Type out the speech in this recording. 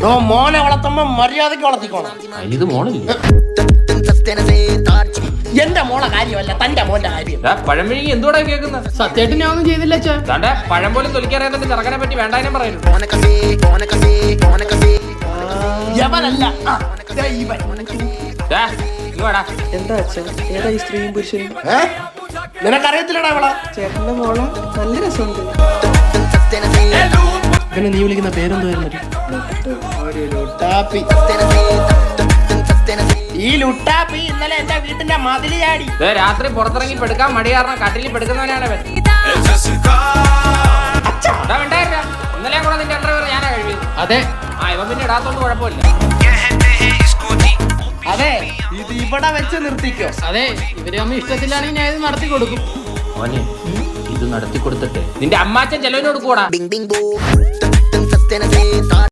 മോനെ വളർത്തുമ്പോ മര്യാദക്ക് വളർത്തിക്കോണം. ഇത് മോളില്ല, എന്റെ മോളെ കാര്യമല്ല, തന്റെ മോന്റെ കാര്യം. പഴംപിഴുങ്ങി എന്തുകൂടെ കേൾക്കുന്നത്? സത്യമായിട്ട് ഞാൻ ഒന്നും ചെയ്തില്ല അച്ഛാ. താണ്ടെ പഴം പോലും തൊലിക്കറിയാത്ത ചെറുക്കനെ പറ്റി വേണ്ടാനും പറയുന്നു. യവനല്ല എന്താ അച്ഛാ, ഏതാ ഈ സ്ത്രീയും പുരുഷനും? നിനക്കറിയത്തില്ലടാ അവളെ. ചേട്ടന്റെ മോളെ നല്ല രസമുണ്ട്. പിന്നെ നീ വിളിക്കുന്ന പേരെന്തുവായിരുന്നു? ഈ ലുട്ടാപ്പി ഇന്നലെ എന്റെ വീട്ടിന്റെ മതില് ചാടി. രാത്രി പുറത്തിറങ്ങി പെടുക്കാൻ മടി കാരണം കട്ടിലിൽ പെടുക്കുന്നവനാണ് അവൻ. ഇന്നലെ കൂടെ നിന്റെ അണ്ടർവെയർ ഞാനാ കഴിവിയത്. അതെ ഇവ പിന്നെ ഇടാത്തോണ്ട് കുഴപ്പമില്ല. അതെ, ഇത് ഇവിടെ വെച്ച് നിർത്തിക്കോ. അതെ, ഇവര് അമ്മ ഇഷ്ടത്തിലാണെങ്കിൽ ഞാൻ ഇത് നടത്തി കൊടുക്കും. മോനെ, ഇത് നടത്തി കൊടുത്തിട്ട് നിന്റെ അമ്മാച്ചൻ ചെലവിനോട് കൂടാ.